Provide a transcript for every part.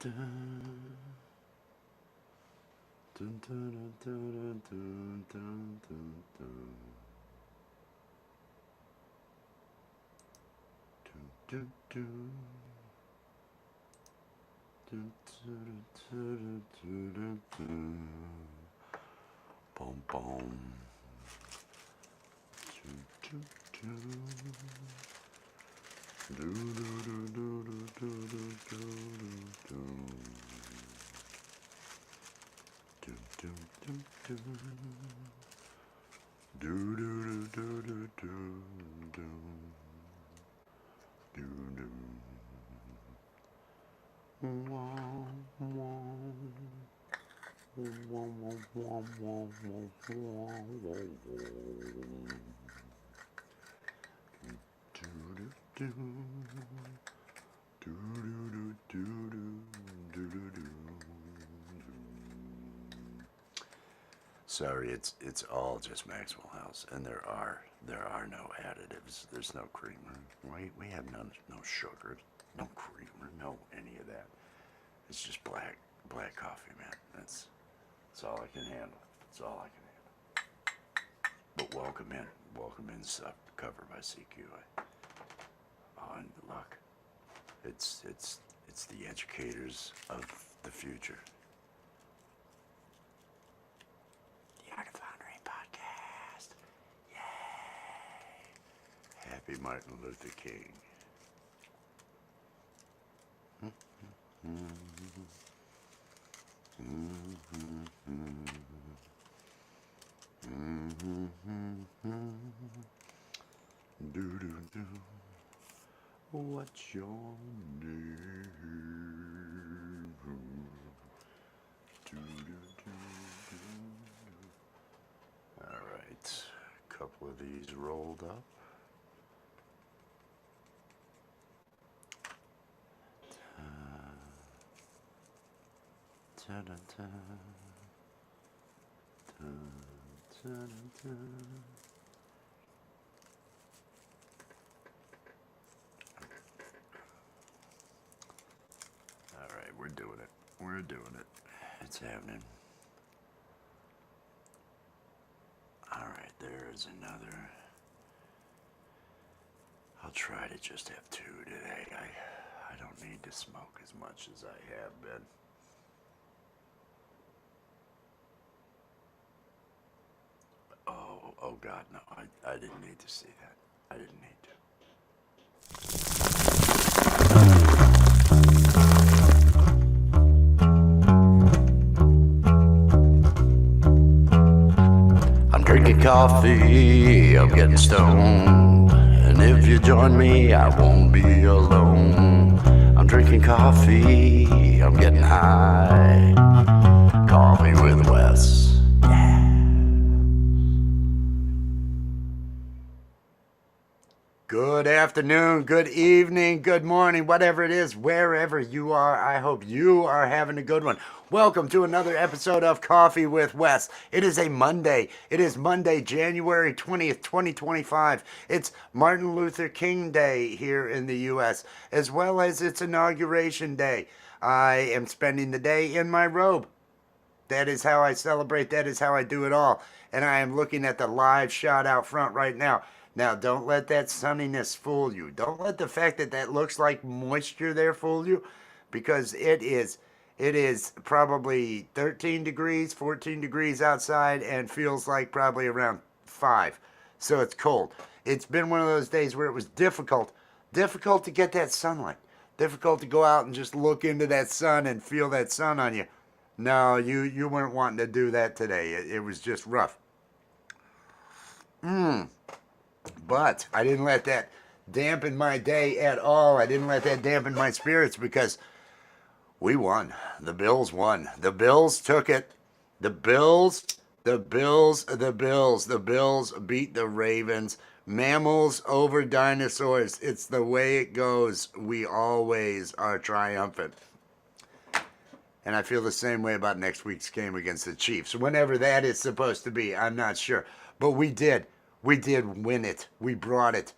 Dun, dun, dun, dun, dun, dun, dun. Dun, dun, dun, dun, dun, dun, dun, dun. Boom, boom. Dun, dun, dun. Do, do, do, do, do, do, do, do, do. Dun, dun, dun, dun. Do, do, do, do, do, do, do. Do, do. Wah, wah. Wah, wah, wah, wah, wah, wah, wah. Do, do, do. Do, do, do, do, do, do, do. Sorry, it's all just Maxwell House, and there are no additives. There's no creamer. We have no sugar, no creamer, no any of that. It's just black coffee, man. That's all I can handle. That's all I can handle. But welcome in stuff covered by CQI. Oh, and look, it's the educators of the future. Podcast. Yay! Happy Martin Luther King. Do do do. What's your name? Do do do do. All right, a couple of these rolled up. Ta da ta. Ta ta da ta. All right, we're doing it. We're doing it. It's happening. All right, there's another. I'll try to just have two today. I don't need to smoke as much as I have been. Oh God, no, I didn't need to see that. I didn't need to. I'm drinking coffee, I'm getting stoned. And if you join me, I won't be alone. I'm drinking coffee, I'm getting high. Coffee with Wes. Good afternoon, good evening, good morning, whatever it is, wherever you are. I hope you are having a good one. Welcome to another episode of Coffee with Wes. It is a Monday. It is Monday, January 20th, 2025. It's Martin Luther King Day here in the U.S., as well as its inauguration day. I am spending the day in my robe. That is how I celebrate. That is how I do it all. And I am looking at the live shot out front right now. Now, don't let that sunniness fool you. Don't let the fact that that looks like moisture there fool you, because it is probably 13 degrees, 14 degrees outside, and feels like probably around 5. So it's cold. It's been one of those days where it was difficult to get that sunlight. Difficult to go out and just look into that sun and feel that sun on you. No, you weren't wanting to do that today. It was just rough. But I didn't let that dampen my day at all. I didn't let that dampen my spirits because we won. The Bills won. The Bills took it. The Bills beat the Ravens. Mammals over dinosaurs. It's the way it goes. We always are triumphant. And I feel the same way about next week's game against the Chiefs. Whenever that is supposed to be, I'm not sure. But we did. We did win it. We brought it.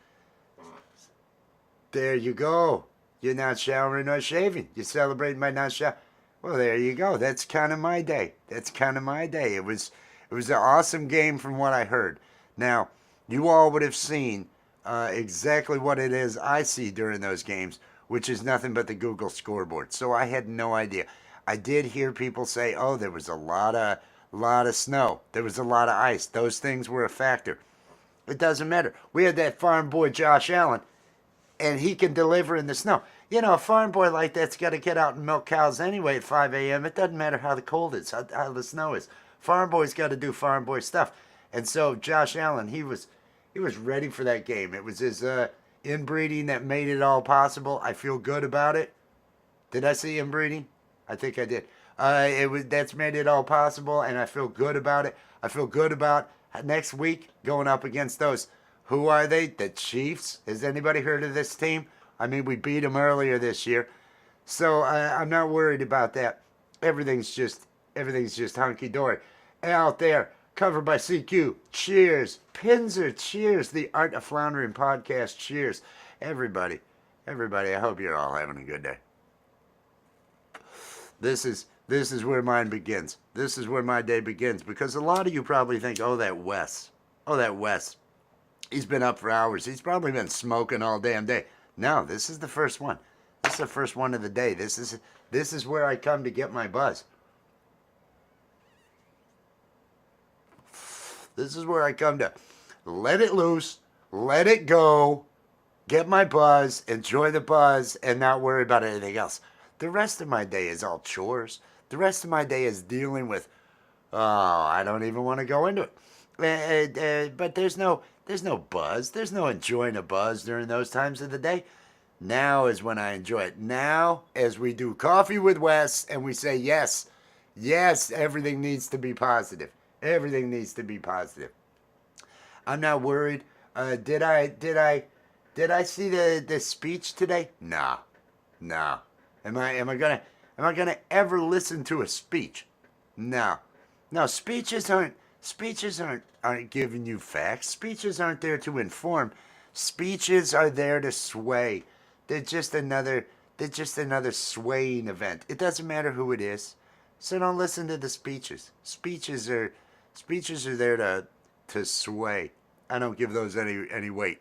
There you go. You're not showering or shaving. You're celebrating by not showering. Well, there you go. That's kind of my day. That's kind of my day. It was an awesome game from what I heard. Now, you all would have seen exactly what it is I see during those games, which is nothing but the Google scoreboard. So I had no idea. I did hear people say, "Oh, there was a lot of snow. There was a lot of ice. Those things were a factor." It doesn't matter. We had that farm boy Josh Allen, and he can deliver in the snow. You know, a farm boy like that's got to get out and milk cows anyway at 5 a.m. It doesn't matter how the cold is, how the snow is. Farm boy's got to do farm boy stuff. And so Josh Allen, he was ready for that game. It was his inbreeding that made it all possible. I feel good about it. Did I say inbreeding? I think I did. That's made it all possible, and I feel good about it. I feel good about next week going up against those. Who are they? The Chiefs. Has anybody heard of this team? I mean, we beat them earlier this year, so I'm not worried about that. Everything's just hunky dory out there. Covered by CQ. Cheers, Pinzer. Cheers, the Art of Floundering podcast. Cheers, everybody. Everybody. I hope you're all having a good day. This is where mine begins. This is where my day begins, because a lot of you probably think, oh, that Wes. Oh, that Wes. He's been up for hours. He's probably been smoking all damn day. No, this is the first one. This is the first one of the day. This is where I come to get my buzz. This is where I come to let it loose, let it go, get my buzz, enjoy the buzz, and not worry about anything else. The rest of my day is all chores. The rest of my day is dealing with, oh, I don't even want to go into it. But there's no buzz. There's no enjoying a buzz during those times of the day. Now is when I enjoy it. Now, as we do Coffee with Wes, and we say yes, everything needs to be positive. Everything needs to be positive. I'm not worried. Did I see the speech today? Nah. Am I gonna ever listen to a speech? No. Speeches aren't giving you facts. Speeches aren't there to inform. Speeches are there to sway. They're just another swaying event. It doesn't matter who it is. So don't listen to the speeches. Speeches are there to sway. I don't give those any weight.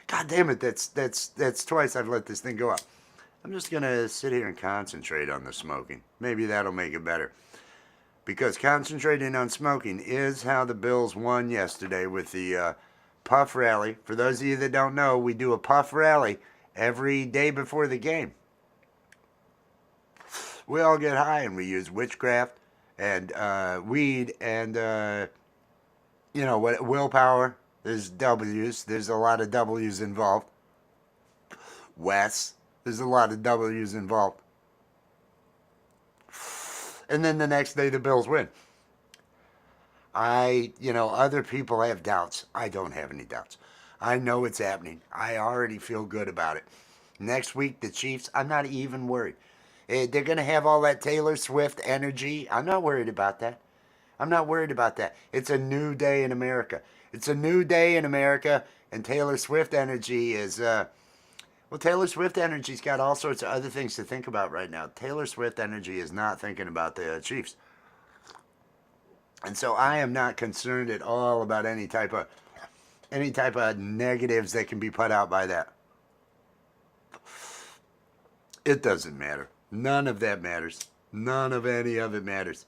God damn it, that's twice I've let this thing go up. I'm just gonna sit here and concentrate on the smoking. Maybe that'll make it better. Because concentrating on smoking is how the Bills won yesterday with the puff rally. For those of you that don't know, we do a puff rally every day before the game. We all get high and we use witchcraft and weed and willpower. There's W's. There's a lot of W's involved. Wes. There's a lot of W's involved. And then the next day the Bills win. Other people have doubts. I don't have any doubts. I know it's happening. I already feel good about it. Next week, the Chiefs, I'm not even worried. They're going to have all that Taylor Swift energy. I'm not worried about that. It's a new day in America. And Taylor Swift energy is... Taylor Swift energy's got all sorts of other things to think about right now. Taylor Swift energy is not thinking about the Chiefs. And so I am not concerned at all about any type of negatives that can be put out by that. It doesn't matter. None of that matters. None of any of it matters.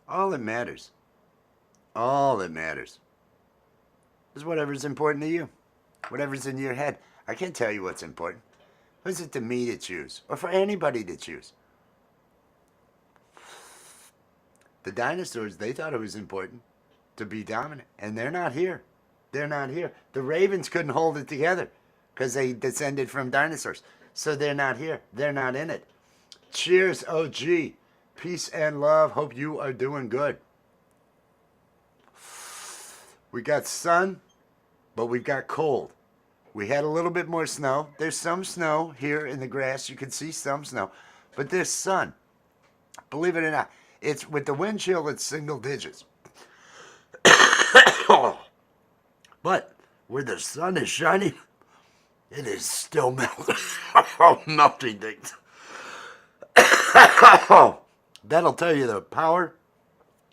All that matters is whatever's important to you. Whatever's in your head. I can't tell you what's important. Who's it to me to choose? Or for anybody to choose? The dinosaurs, they thought it was important to be dominant. And they're not here. The Ravens couldn't hold it together because they descended from dinosaurs. So they're not here. They're not in it. Cheers, OG. Peace and love. Hope you are doing good. We got sun, but we've got cold. We had a little bit more snow. There's some snow here in the grass. You can see some snow. But there's sun. Believe it or not. It's with the wind chill, it's single digits. But where the sun is shining, It is still melting. Oh, melting things. That'll tell you the power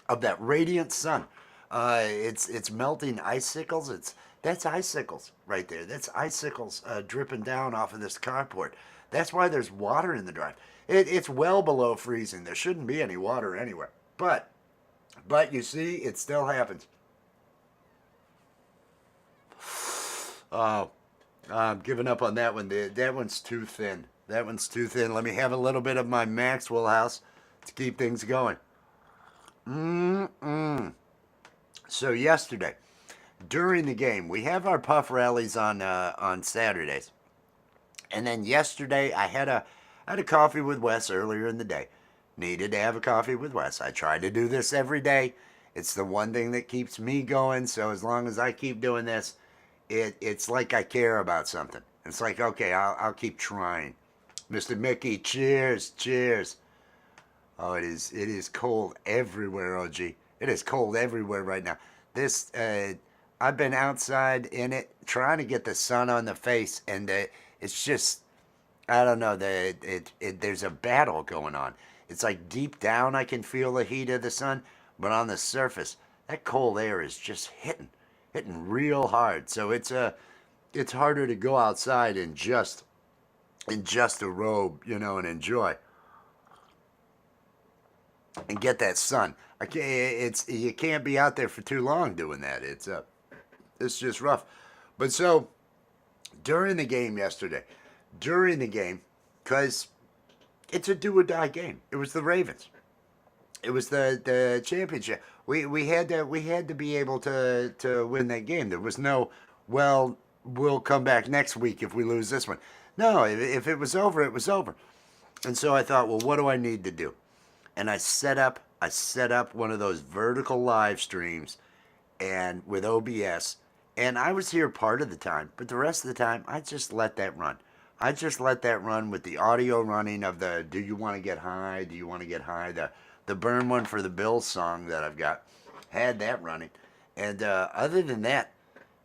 of that radiant sun. It's melting icicles. That's icicles right there. That's icicles dripping down off of this carport. That's why there's water in the drive. It's well below freezing. There shouldn't be any water anywhere. But you see, it still happens. Oh, I'm giving up on that one. That one's too thin. That one's too thin. Let me have a little bit of my Maxwell House to keep things going. Mm-mm. So yesterday, during the game, we have our puff rallies on Saturdays, and then yesterday I had a coffee with Wes earlier in the day. Needed to have a coffee with Wes. I try to do this every day. It's the one thing that keeps me going. So as long as I keep doing this, it's like I care about something. It's like, okay, I'll keep trying. Mr. Mickey, cheers, cheers. Oh, it is cold everywhere, OG. It is cold everywhere right now. This I've been outside in it trying to get the sun on the face, and it's just I don't know. There's a battle going on. It's like deep down I can feel the heat of the sun, but on the surface that cold air is just hitting real hard. So it's harder to go outside in just a robe, and enjoy and get that sun. I can't. It's you can't be out there for too long doing that. It's just rough. But so during the game yesterday, during the game, because it's a do or die game. It was the Ravens. It was the championship. We had to be able to win that game. There was no, well, we'll come back next week if we lose this one. No, if it was over, it was over. And so I thought, well, what do I need to do? And I set up one of those vertical live streams and with OBS, and I was here part of the time, but the rest of the time I just let that run. I just let that run with the audio running of the "Do you want to get high? Do you want to get high?" The burn one for the Bills song that I've got had that running, and other than that,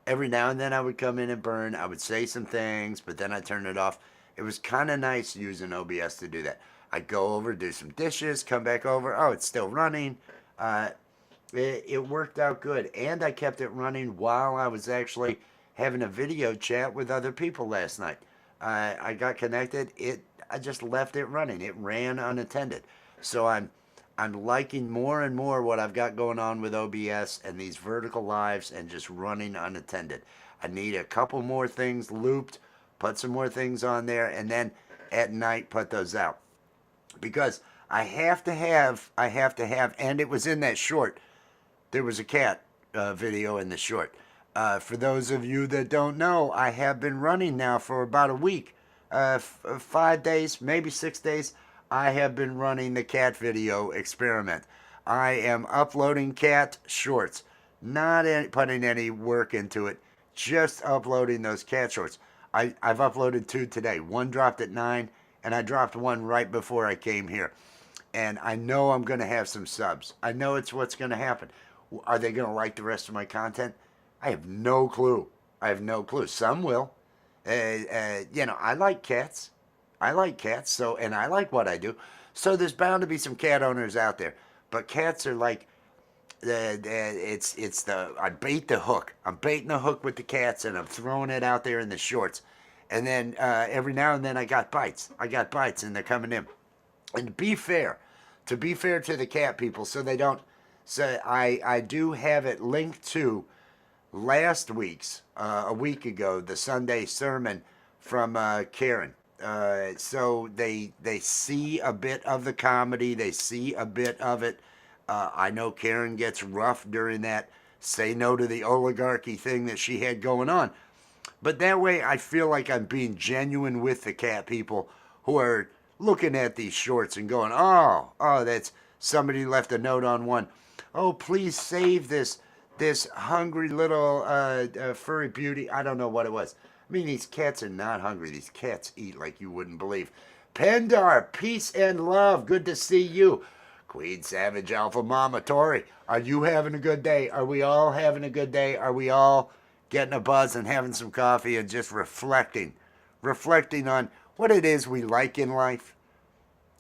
every now and then I would come in and burn. I would say some things, but then I turn it off. It was kind of nice using OBS to do that. I'd go over, do some dishes, come back over. Oh, it's still running. Uh, it worked out good, and I kept it running while I was actually having a video chat with other people last night. I got connected. I just left it running. It ran unattended. So I'm liking more and more what I've got going on with OBS and these vertical lives and just running unattended. I need a couple more things looped, put some more things on there, and then at night put those out because I have to have, and it was in that short. There was a cat video in the short. For those of you that don't know, I have been running now for about a week, 5 days, maybe 6 days. I have been running the cat video experiment. I am uploading cat shorts, not putting any work into it, just uploading those cat shorts. I've uploaded 2 today. One dropped at 9, and I dropped one right before I came here. And I know I'm going to have some subs. I know it's what's going to happen. Are they going to like the rest of my content? I have no clue. I have no clue. Some will. I like cats. I like cats. So, and I like what I do. So there's bound to be some cat owners out there. But cats are like, I bait the hook. I'm baiting the hook with the cats, and I'm throwing it out there in the shorts. And then every now and then I got bites. And they're coming in. And to be fair to the cat people, so they don't. So I do have it linked to last week's, a week ago, the Sunday sermon from Karen. So they see a bit of the comedy, they see a bit of it. I know Karen gets rough during that say no to the oligarchy thing that she had going on. But that way I feel like I'm being genuine with the cat people who are looking at these shorts and going, that's somebody left a note on one. Oh, please save this hungry little furry beauty. I don't know what it was. I mean, these cats are not hungry. These cats eat like you wouldn't believe. Pendar, peace and love. Good to see you. Queen Savage Alpha Mama Tori, are you having a good day? Are we all having a good day? Are we all getting a buzz and having some coffee and just reflecting reflecting on what it is we like in life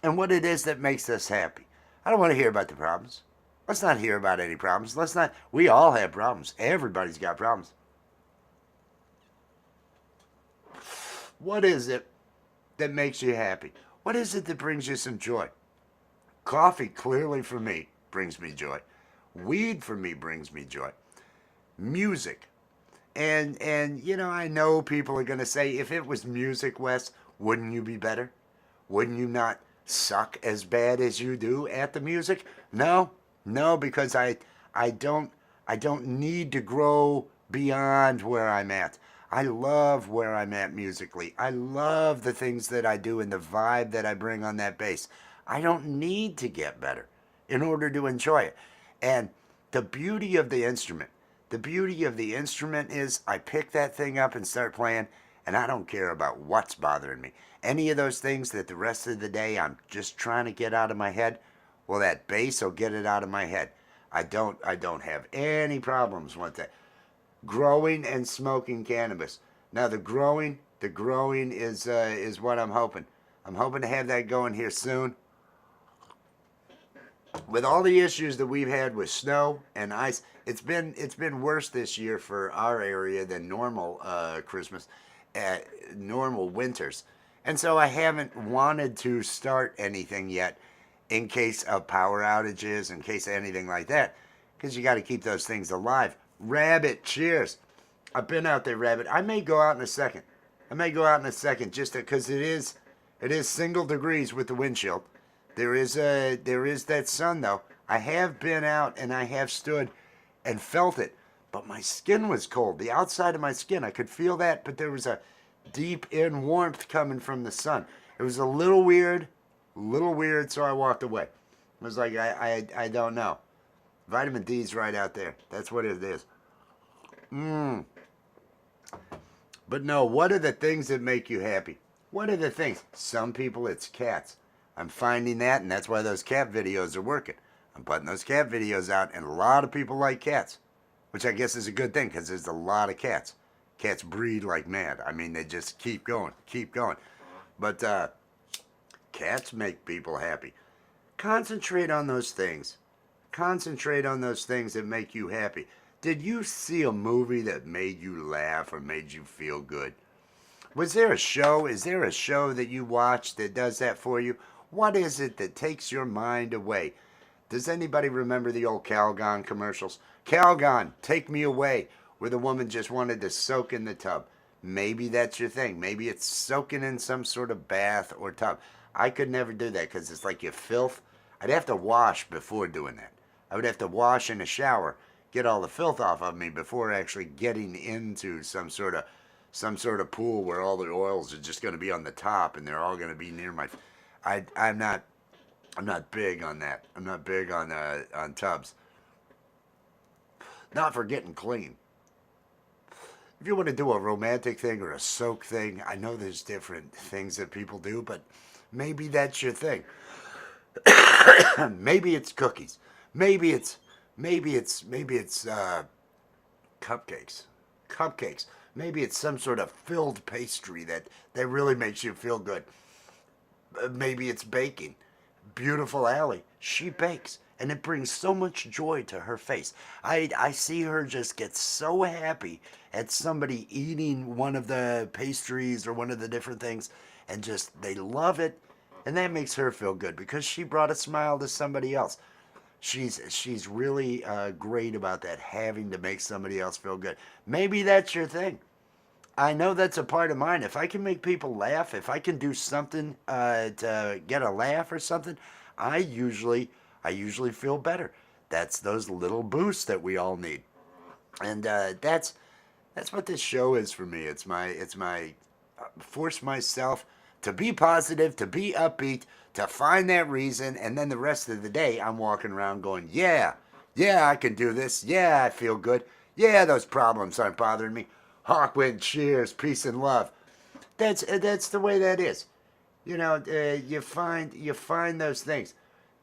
and what it is that makes us happy. I don't want to hear about the problems. Let's not hear about any problems. Let's not. We all have problems. Everybody's got problems. What is it that makes you happy? What is it that brings you some joy? Coffee, clearly for me, brings me joy. Weed for me brings me joy. Music. And you know, I know people are going to say, if it was music, Wes, wouldn't you be better? Wouldn't you not suck as bad as you do at the music? No, no, because I don't need to grow beyond where I'm at. I love where I'm at musically. I love the things that I do and the vibe that I bring on that bass. I don't need to get better in order to enjoy it. And the beauty of the instrument, is I pick that thing up and start playing, and I don't care about what's bothering me. Any of those things that the rest of the day I'm just trying to get out of my head, well, that bass will get it out of my head. I don't have any problems with that. Growing and smoking cannabis. Now the growing is what I'm hoping. I'm hoping to have that going here soon. With all the issues that we've had with snow and ice, it's been worse this year for our area than normal Christmas, normal winters, and so I haven't wanted to start anything yet, in case of power outages, in case of anything like that, because you got to keep those things alive. Rabbit, cheers! I've been out there, Rabbit. I may go out in a second. Just because it is single degrees with the windshield. There is that sun though. I have been out and I have stood and felt it, but my skin was cold. The outside of my skin, I could feel that, but there was a deep in warmth coming from the sun. It was a little weird, so I walked away. It was like, I don't know. Vitamin D's right out there. That's what it is. But no, what are the things that make you happy? What are the things? Some people, it's cats. I'm finding that, and that's why those cat videos are working. I'm putting those cat videos out, and a lot of people like cats, which I guess is a good thing, because there's a lot of cats. Cats breed like mad. I mean, they just keep going. But cats make people happy. Concentrate on those things. Concentrate on those things that make you happy. Did you see a movie that made you laugh or made you feel good? Was there a show? Is there a show that you watch that does that for you? What is it that takes your mind away? Does anybody remember the old Calgon commercials? Calgon, take me away, where the woman just wanted to soak in the tub. Maybe that's your thing. Maybe it's soaking in some sort of bath or tub. I could never do that because it's like you filth. I'd have to wash before doing that. I would have to wash in a shower, get all the filth off of me before actually getting into some sort of pool where all the oils are just going to be on the top and they're all going to be near my. I'm not big on that. I'm not big on tubs. Not for getting clean. If you want to do a romantic thing or a soak thing, I know there's different things that people do, but maybe that's your thing. Maybe it's cookies. Maybe it's cupcakes. Cupcakes. Maybe it's some sort of filled pastry that really makes you feel good. Maybe it's baking. Beautiful Allie, she bakes, and it brings so much joy to her face. I see her just get so happy at somebody eating one of the pastries or one of the different things, and just they love it, and that makes her feel good because she brought a smile to somebody else. She's really great about that, having to make somebody else feel good. Maybe that's your thing. I know that's a part of mine. If I can make people laugh, if I can do something to get a laugh or something, I usually feel better. That's those little boosts that we all need, and that's what this show is for me. It's my force myself to be positive, to be upbeat, to find that reason, and then the rest of the day I'm walking around going, yeah, I can do this. Yeah, I feel good. Yeah, those problems aren't bothering me. Hawkwind, cheers, peace and love. That's the way that is. You know, you find those things.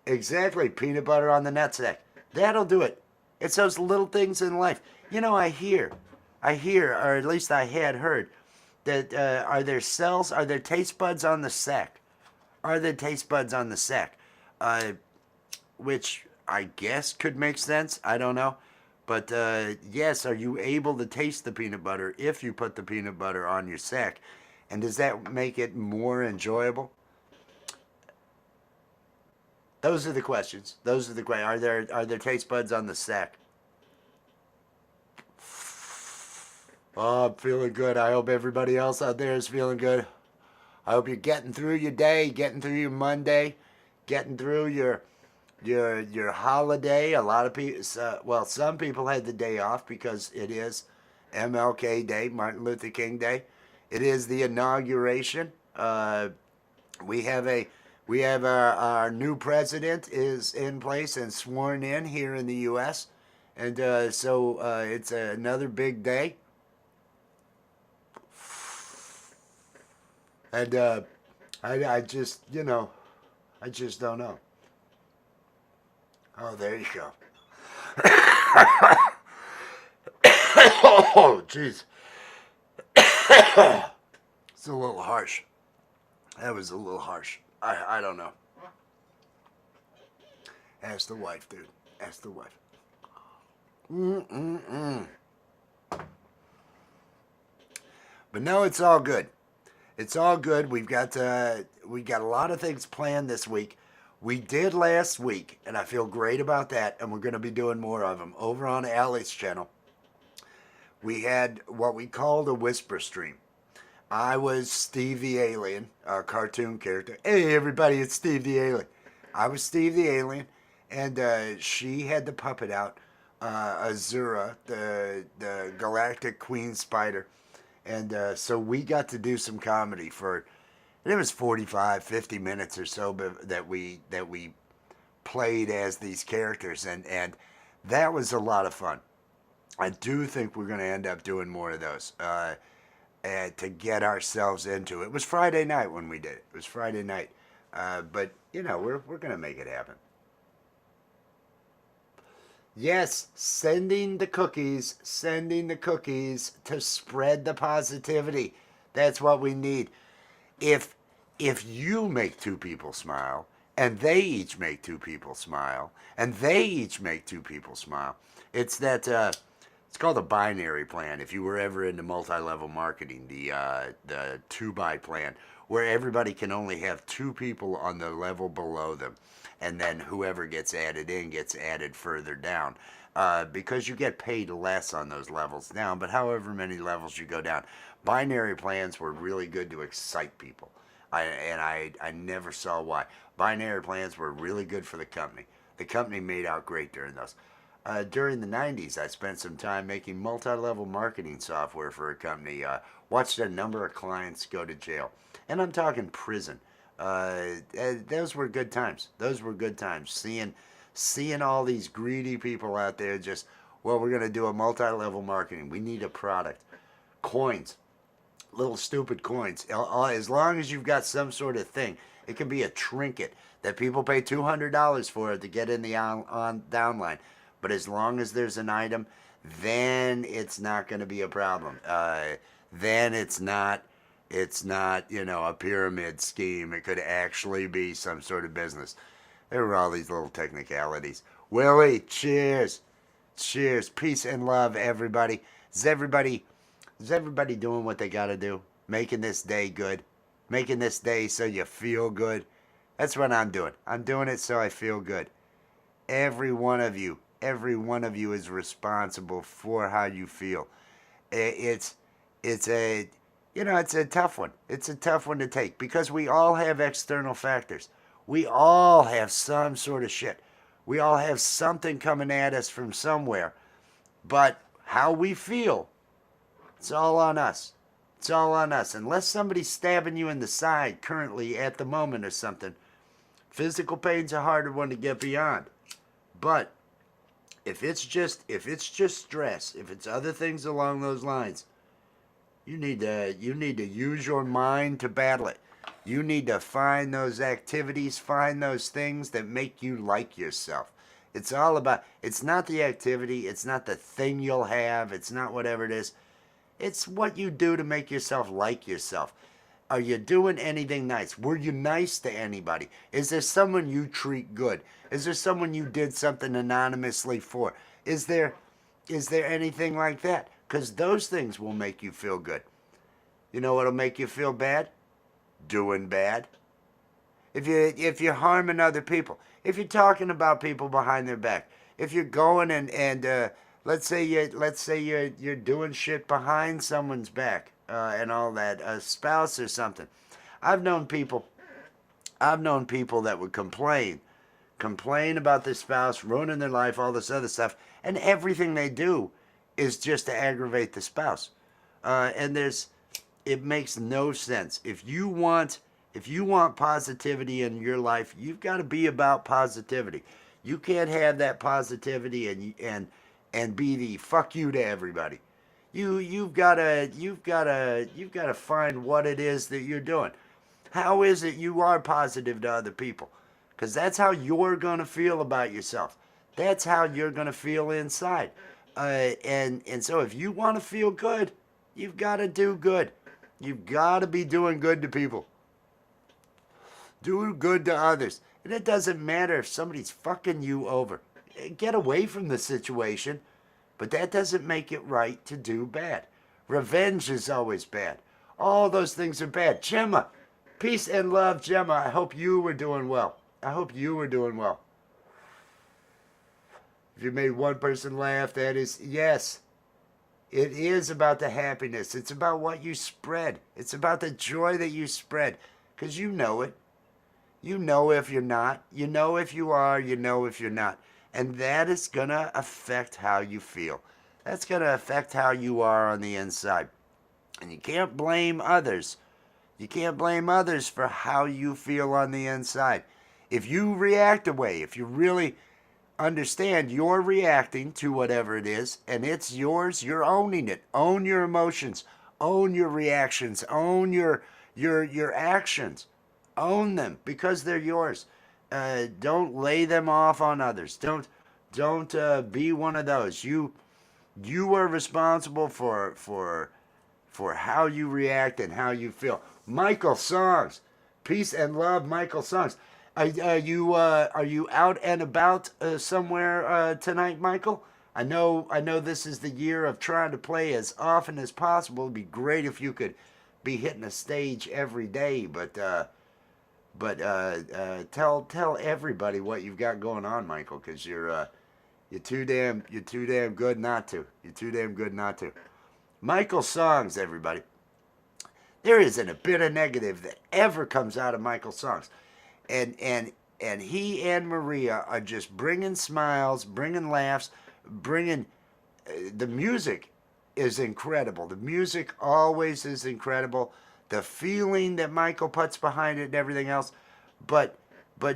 Exactly, peanut butter on the nutsack. That'll do it. It's those little things in life. You know, I hear, or at least I had heard, that are there cells? Are there taste buds on the sac? Are there taste buds on the sac? Which I guess could make sense. I don't know. But yes, are you able to taste the peanut butter if you put the peanut butter on your sack? And does that make it more enjoyable? Those are the questions. Those are the questions. Are there taste buds on the sack? Oh, I'm feeling good. I hope everybody else out there is feeling good. I hope you're getting through your day, getting through your Monday, getting through your holiday. A lot of people, well, some people had the day off because it is MLK Day, Martin Luther King Day. It is the inauguration. We have our new president is in place and sworn in here in the U.S. And so it's another big day. And I just, I just don't know. Oh, there you go. Oh, jeez. It's a little harsh. That was a little harsh. I don't know. Ask the wife, dude. Ask the wife. But no, it's all good. It's all good. We got a lot of things planned this week. We did last week, and I feel great about that, and we're going to be doing more of them. Over on Allie's channel, we had what we called a whisper stream. I was Steve the Alien, a cartoon character. Hey, everybody, it's Steve the Alien. I was Steve the Alien, and she had the puppet out, Azura, the galactic queen spider. And so we got to do some comedy for, and it was 45, 50 minutes or so that we played as these characters, and that was a lot of fun. I do think we're going to end up doing more of those to get ourselves into it. It was Friday night when we did it. It was Friday night, but we're going to make it happen. Yes, sending the cookies to spread the positivity. That's what we need. If you make two people smile, and they each make two people smile, and they each make two people smile, it's that it's called a binary plan. If you were ever into multi-level marketing, the 2-by plan, where everybody can only have two people on the level below them, and then whoever gets added in gets added further down, because you get paid less on those levels down. But however many levels you go down, binary plans were really good to excite people. I never saw why. Binary plans were really good for the company. The company made out great during those. During the 90s, I spent some time making multi-level marketing software for a company. Watched a number of clients go to jail. And I'm talking prison. Those were good times. Those were good times. Seeing all these greedy people out there just, well, we're going to do a multi-level marketing. We need a product. Coins. Little stupid coins. As long as you've got some sort of thing. It can be a trinket that people pay $200 for it to get in the on downline. But as long as there's an item, then it's not going to be a problem. Then it's not a pyramid scheme. It could actually be some sort of business. There were all these little technicalities. Willie, cheers. Cheers. Peace and love, everybody. Is everybody doing what they got to do? Making this day good. Making this day so you feel good. That's what I'm doing. I'm doing it so I feel good. Every one of you is responsible for how you feel. It's a tough one. It's a tough one to take because we all have external factors. We all have some sort of shit. We all have something coming at us from somewhere. But how we feel, it's all on us. It's all on us. Unless somebody's stabbing you in the side currently at the moment or something, physical pain's a harder one to get beyond. But if it's just stress, if it's other things along those lines, you need to use your mind to battle it. You need to find those activities, find those things that make you like yourself. It's all about, it's not the activity, it's not the thing you'll have, it's not whatever it is. It's what you do to make yourself like yourself. Are you doing anything nice? Were you nice to anybody? Is there someone you treat good? Is there someone you did something anonymously for? Is there anything like that? Because those things will make you feel good. You know what'll make you feel bad? Doing bad. If you're harming other people, if you're talking about people behind their back, if you're going and let's say you're doing shit behind someone's back and all that, a spouse or something. I've known people I've known people that would complain about their spouse ruining their life, all this other stuff, and everything they do is just to aggravate the spouse. And it makes no sense. If you want positivity in your life, you've got to be about positivity. You can't have that positivity and be the fuck you to everybody. You've gotta find what it is that you're doing. How is it you are positive to other people? Because that's how you're gonna feel about yourself. That's how you're gonna feel inside. And so if you want to feel good, you've got to do good. You've got to be doing good to people. Do good to others. And it doesn't matter if somebody's fucking you over. Get away from the situation, but that doesn't make it right to do bad. Revenge is always bad. All those things are bad. Gemma, peace and love, Gemma. I hope you were doing well. I hope you were doing well. If you made one person laugh, that is, yes, it is about the happiness. It's about what you spread. It's about the joy that you spread. Because you know it. You know if you're not. You know if you are. You know if you're not. And that is going to affect how you feel. That's going to affect how you are on the inside. And you can't blame others. You can't blame others for how you feel on the inside. If you react away, if you really understand you're reacting to whatever it is and it's yours, you're owning it. Own your emotions. Own your reactions. Own your actions. Own them because they're yours. Don't lay them off on others. Don't be one of those. You are responsible for how you react and how you feel. Michael Songs, peace and love, Michael Songs. Are you out and about somewhere tonight, Michael? I know this is the year of trying to play as often as possible. It'd be great if you could be hitting a stage every day, but tell everybody what you've got going on, Michael, because you're too damn good not to. You're too damn good not to. Michael Songs, everybody. There isn't a bit of negative that ever comes out of Michael Songs. And he and Maria are just bringing smiles, bringing laughs, bringing the music is incredible. The music always is incredible. The feeling that Michael puts behind it and everything else, but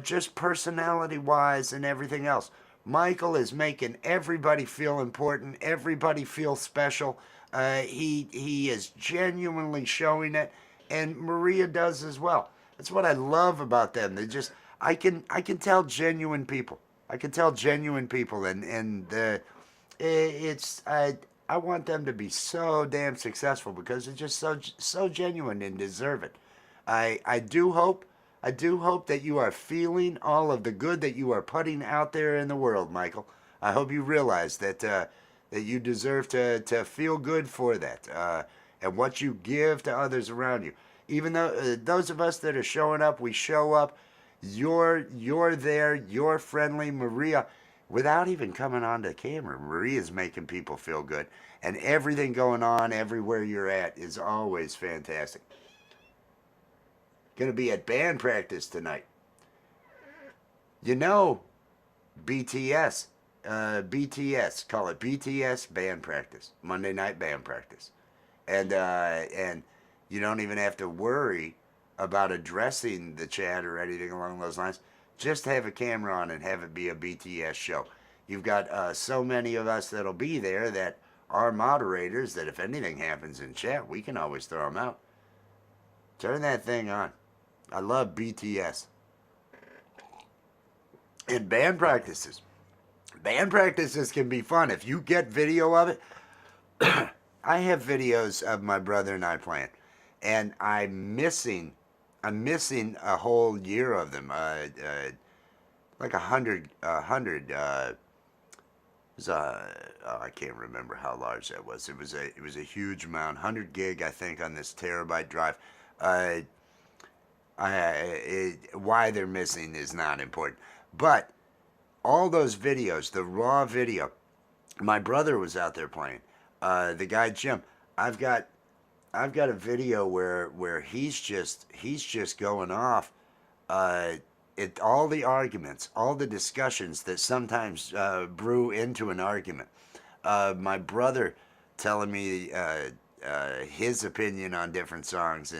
just personality wise and everything else, Michael is making everybody feel important, everybody feel special. He is genuinely showing it, and Maria does as well. That's what I love about them. They just, I can tell genuine people. I can tell genuine people, and I want them to be so damn successful because they're just so genuine and deserve it. I do hope that you are feeling all of the good that you are putting out there in the world, Michael. I hope you realize that you deserve to feel good for that and what you give to others around you. Even though those of us that are showing up, we show up. You're there. You're friendly, Maria. Without even coming on the camera, Maria's making people feel good. And everything going on everywhere you're at is always fantastic. Going to be at band practice tonight. You know, BTS. BTS. Call it BTS band practice. Monday night band practice. And you don't even have to worry about addressing the chat or anything along those lines. Just have a camera on and have it be a BTS show. You've got so many of us that'll be there that are moderators that if anything happens in chat, we can always throw them out. Turn that thing on. I love BTS. And band practices. Band practices can be fun. If you get video of it, I have videos of my brother and I playing, and I'm missing a whole year of them. Like was oh, I can't remember how large that was. It was a huge amount, 100 gig I think on this terabyte drive. Uh, why they're missing is not important, but all those videos, the raw video, my brother was out there playing. The guy Jim, I've got I've got a video where he's just going off. Uh, all the arguments, all the discussions that sometimes brew into an argument. My brother telling me his opinion on different songs,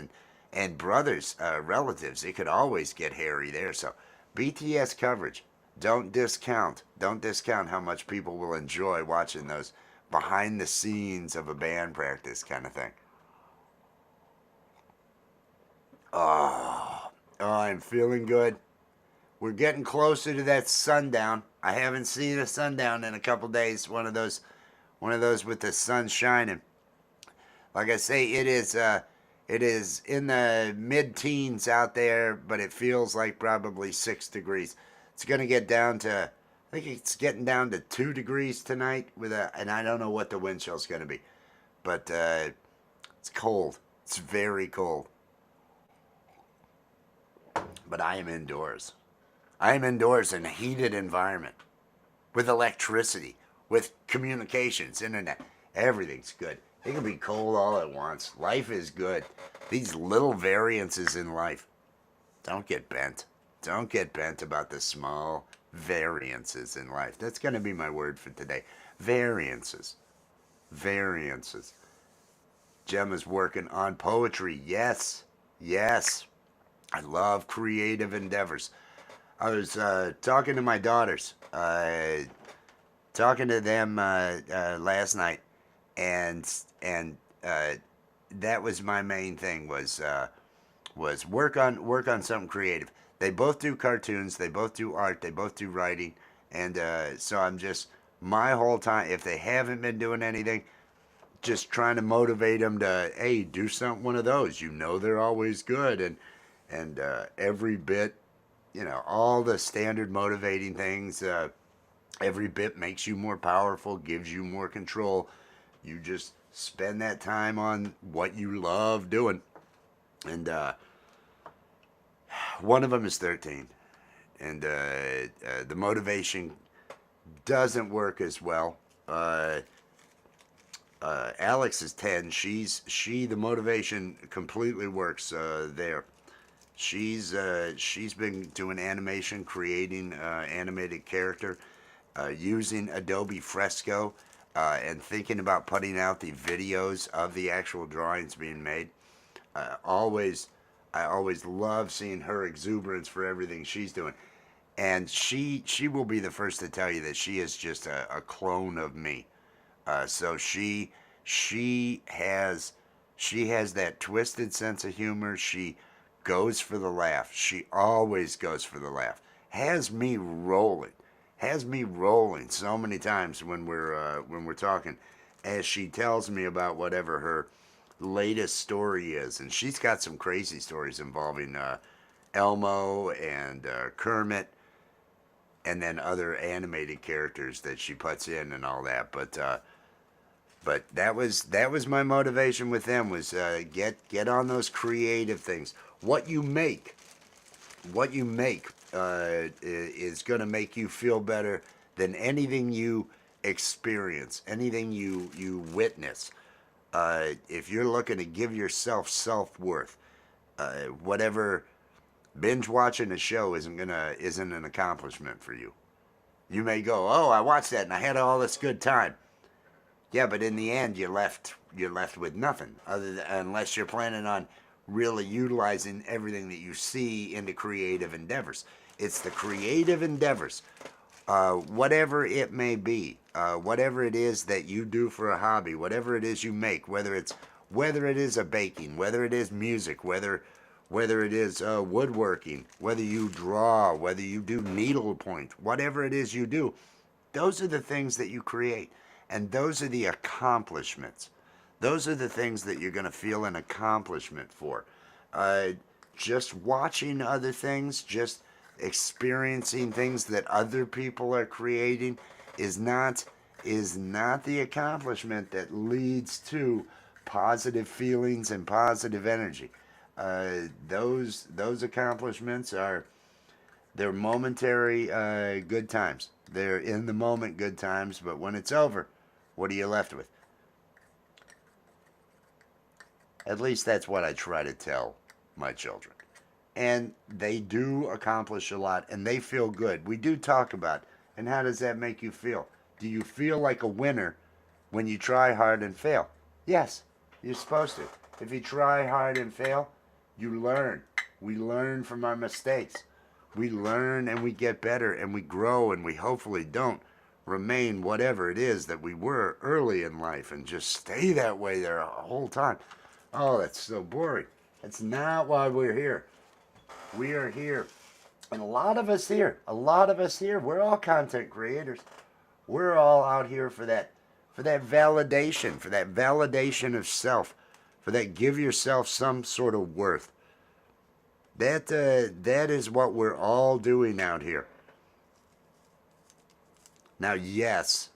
and brothers, relatives. It could always get hairy there. So BTS coverage. Don't discount how much people will enjoy watching those behind the scenes of a band practice kind of thing. Oh, I'm feeling good. We're getting closer to that sundown. I haven't seen a sundown in a couple days. One of those with the sun shining. Like I say, it is in the mid-teens out there, but it feels like probably 6 degrees. It's gonna get down to, I think it's getting down to 2 degrees tonight and I don't know what the wind chill's gonna be, but it's cold. It's very cold. But I am indoors. I am indoors in a heated environment with electricity, with communications, internet. Everything's good. It can be cold all at once. Life is good. These little variances in life. Don't get bent. Don't get bent about the small variances in life. That's going to be my word for today. Variances. Variances. Gemma's working on poetry. Yes. Yes. I love creative endeavors. I was talking to my daughters, talking to them last night, and that was my main thing was work on something creative. They both do cartoons, they both do art, they both do writing, and so I'm just my whole time. If they haven't been doing anything, just trying to motivate them to, hey, do something, one of those. They're always good, and every bit, all the standard motivating things. Every bit makes you more powerful, gives you more control. You just spend that time on what you love doing. And one of them is 13, and the motivation doesn't work as well. Alex is 10. The motivation completely works there. She's been doing animation, creating animated character, using Adobe Fresco, and thinking about putting out the videos of the actual drawings being made. Uh, always, I always love seeing her exuberance for everything she's doing, and she will be the first to tell you that she is just a clone of me. So she has that twisted sense of humor. She goes for the laugh. She always goes for the laugh. Has me rolling so many times when we're talking, as she tells me about whatever her latest story is, and she's got some crazy stories involving Elmo and Kermit, and then other animated characters that she puts in and all that. But that was my motivation with them, was get on those creative things. What you make is going to make you feel better than anything you experience, anything you witness. If you're looking to give yourself self-worth, whatever, binge watching a show isn't an accomplishment for you. You may go, oh, I watched that and I had all this good time. Yeah, but in the end, you're left with nothing, unless you're planning on really utilizing everything that you see into creative endeavors. It's the creative endeavors, whatever it may be, whatever it is that you do for a hobby, whatever it is you make, whether it is a baking, whether it is music, whether it is woodworking, whether you draw, whether you do needlepoint, whatever it is you do, those are the things that you create, and those are the accomplishments Those are the things that you're going to feel an accomplishment for. Uh, just watching other things, just experiencing things that other people are creating is not the accomplishment that leads to positive feelings and positive energy. Those accomplishments they're momentary good times. They're in the moment good times, but when it's over, what are you left with? At least that's what I try to tell my children. And they do accomplish a lot and they feel good. We do talk about, and how does that make you feel? Do you feel like a winner when you try hard and fail? Yes, you're supposed to. If you try hard and fail, you learn. We learn from our mistakes. We learn and we get better and we grow and we hopefully don't remain whatever it is that we were early in life and just stay that way there a whole time. Oh, that's so boring. That's not why we're here. We are here. And a lot of us here, we're all content creators. We're all out here for that validation of self, for that give yourself some sort of worth. That is what we're all doing out here. Now, yes,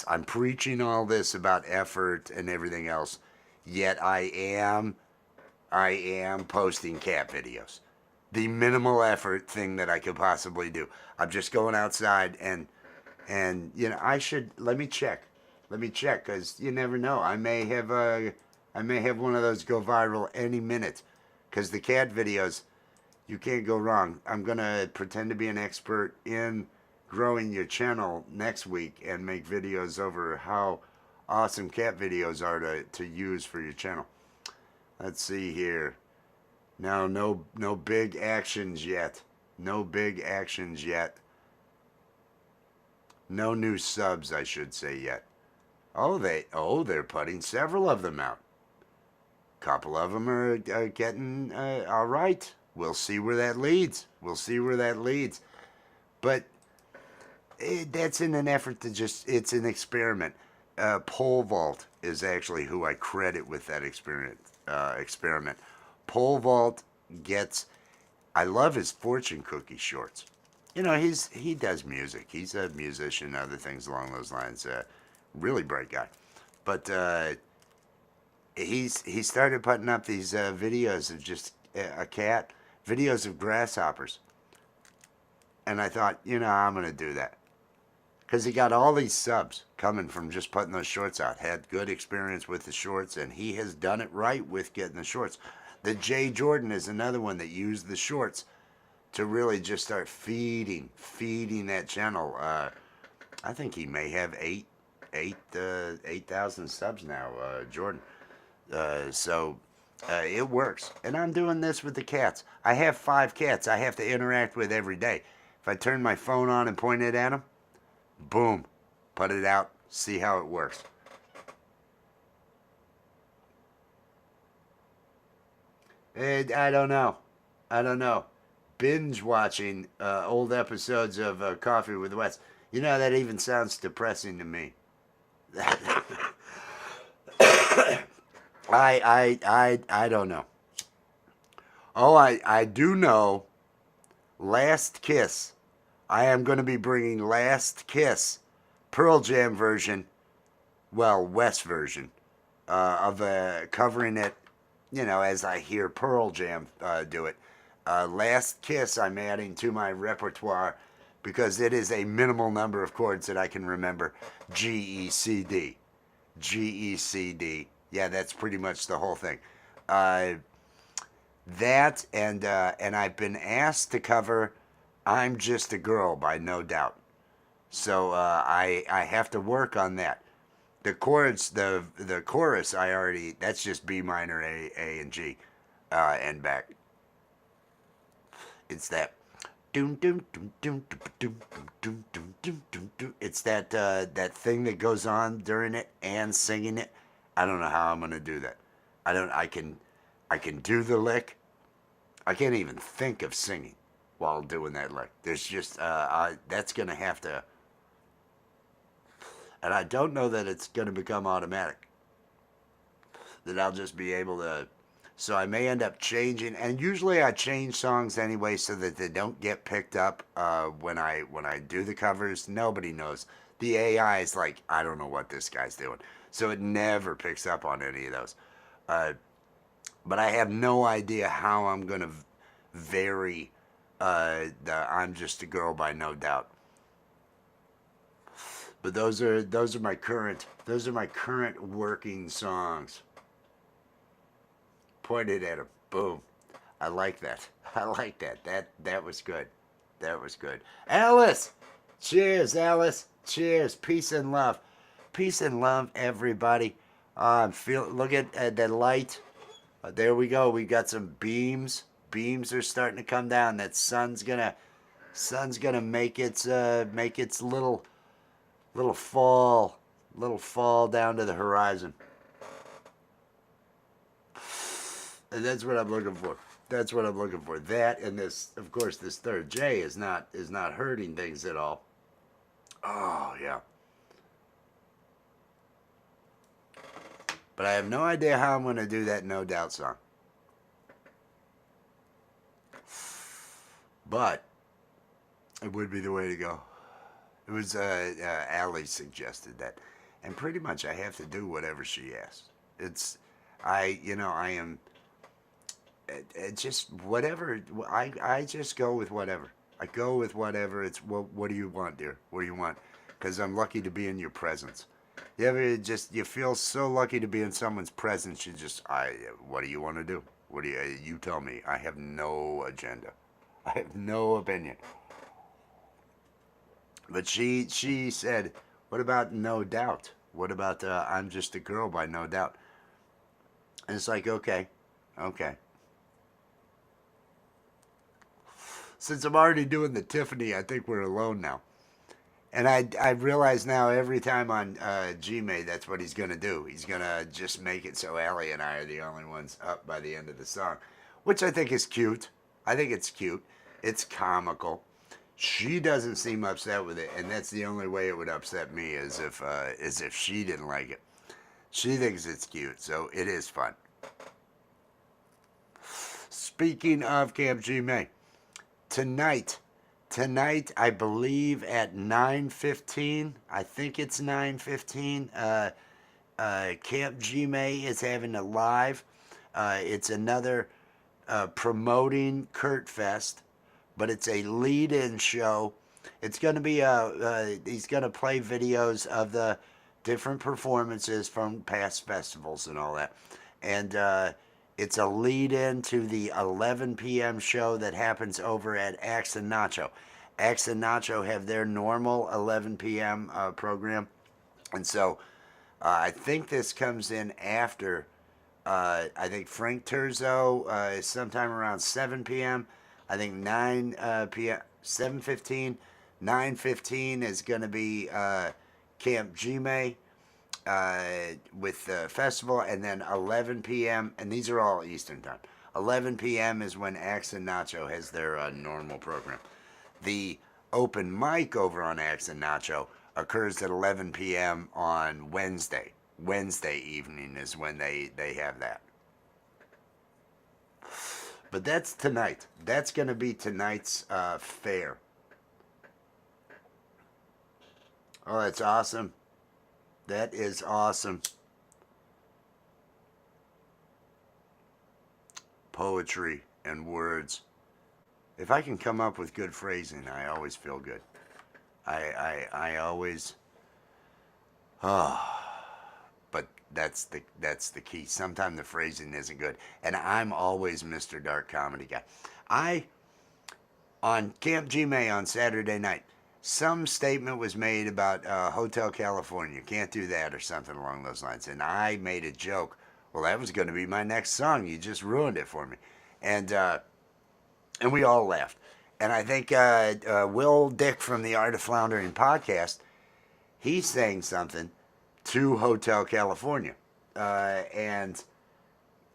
I'm preaching all this about effort and everything else, yet I am posting cat videos. The minimal effort thing that I could possibly do. I'm just going outside and I should let me check because you never know. I may have one of those go viral any minute because the cat videos, you can't go wrong. I'm gonna pretend to be an expert in growing your channel next week and make videos over how awesome cat videos are to use for your channel. Let's see here. Now, no big actions yet. No big actions yet. No new subs, I should say, yet. They're putting several of them out. A couple of them are getting all right. We'll see where that leads. But that's in an effort to it's an experiment. Pole vault is actually who I credit with that experiment. Pole vault I love his fortune cookie shorts. He does music. He's a musician, other things along those lines. Really bright guy. But he started putting up these videos of just a cat, videos of grasshoppers. And I thought, I'm going to do that. Because he got all these subs coming from just putting those shorts out. Had good experience with the shorts, and he has done it right with getting the shorts. The Jay Jordan is another one that used the shorts to really just start feeding that channel. I think he may have 8,000 subs now, Jordan. So it works. And I'm doing this with the cats. I have 5 cats I have to interact with every day. If I turn my phone on and point it at them, boom, put it out, see how it works. And I don't know. Binge watching old episodes of Coffee with Wes. That even sounds depressing to me. I don't know. Oh, I do know. Last Kiss. I am going to be bringing Last Kiss, Pearl Jam version, West version, of covering it, as I hear Pearl Jam do it. Last Kiss I'm adding to my repertoire because it is a minimal number of chords that I can remember. G, E, C, D. G, E, C, D. Yeah, that's pretty much the whole thing. That and I've been asked to cover I'm Just a Girl by No Doubt. So I have to work on that. The chords, the chorus, that's just B minor, A, and G, and back. It's that. It's that thing that goes on during it and singing it. I don't know how I'm gonna do that. I can do the lick. I can't even think of singing while doing that lick. There's just that's gonna have to. And I don't know that it's gonna become automatic. that I'll just be able to. So I may end up changing, and usually I change songs anyway so that they don't get picked up when I do the covers. Nobody knows. The AI is like, I don't know what this guy's doing, so it never picks up on any of those. Uh, but I have no idea how I'm gonna vary the "I'm Just a Girl" by No Doubt. But those are my current working songs. Pointed at him. Boom. I like that. I like that. That was good. That was good. Alice! Cheers, Alice. Cheers. Peace and love. Peace and love, everybody. Look at the light. There we go. We got some beams. Beams are starting to come down. That sun's gonna make its little fall down to the horizon. And that's what I'm looking for. That's what I'm looking for. That and this, of course, this third J is not hurting things at all. Oh yeah. But I have no idea how I'm going to do that No Doubt song. But it would be the way to go. It was Allie suggested that, and pretty much I have to do whatever she asks. I am. It just whatever. I just go with whatever. I go with whatever. It's what do you want, dear? What do you want? Because I'm lucky to be in your presence. You feel so lucky to be in someone's presence. What do you want to do? What do you tell me? I have no agenda. I have no opinion. But she said, what about No Doubt? What about I'm Just a Girl by No Doubt? And it's like, okay. Since I'm already doing the Tiffany, I think we're alone now. And I realize now every time on Gmail, that's what he's going to do. He's going to just make it so Allie and I are the only ones up by the end of the song, which I think is cute. I think it's cute. It's comical. She doesn't seem upset with it, and that's the only way it would upset me is if she didn't like it. She thinks it's cute, so it is fun. Speaking of Camp Gmail, tonight I believe at 9:15, I think it's 9:15, Camp Gmail is having a live. It's another promoting Kurt Fest, but it's a lead-in show. It's going to be he's going to play videos of the different performances from past festivals and all that, and it's a lead-in to the 11 p.m. show that happens over at Axe and Nacho. Axe and Nacho have their normal 11 p.m. Program, and so I think this comes in after. I think Frank Terzo is sometime around 7 p.m. I think 9 p.m. 7:15, 9:15 is going to be Camp Gmail with the festival, and then 11 p.m. and these are all Eastern time. 11 p.m. is when Axe and Nacho has their normal program. The open mic over on Axe and Nacho occurs at 11 p.m. on Wednesday. Wednesday evening is when they have that. But that's tonight. That's going to be tonight's fair. Oh, that's awesome. That is awesome. Poetry and words. If I can come up with good phrasing, I always feel good. I always. But that's the key. Sometimes the phrasing isn't good, and I'm always Mr. Dark Comedy guy. On Camp Gmail on Saturday night, some statement was made about Hotel California. Can't do that or something along those lines, and I made a joke. Well, that was going to be my next song. You just ruined it for me, and we all laughed. And I think Will Dick from the Art of Floundering podcast, he's saying something to Hotel California. And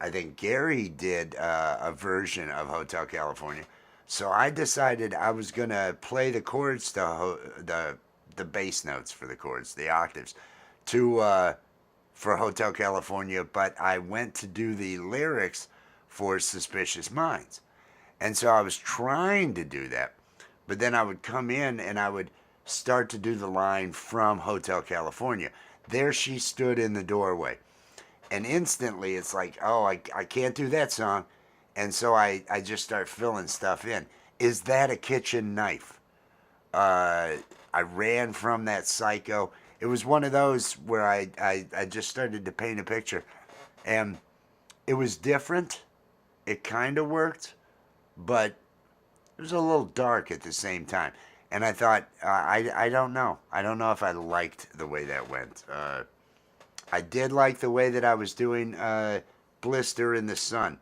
I think Gary did a version of Hotel California. So I decided I was going to play the chords to the bass notes for the chords, the octaves, to for Hotel California, but I went to do the lyrics for Suspicious Minds. And so I was trying to do that, but then I would come in and I would start to do the line from Hotel California. There she stood in the doorway. And instantly it's like, oh, I can't do that song. And so I just start filling stuff in. Is that a kitchen knife? I ran from that psycho. It was one of those where I just started to paint a picture. And it was different. It kind of worked, but it was a little dark at the same time. And I thought, I don't know. I don't know if I liked the way that went. I did like the way that I was doing Blister in the Sun.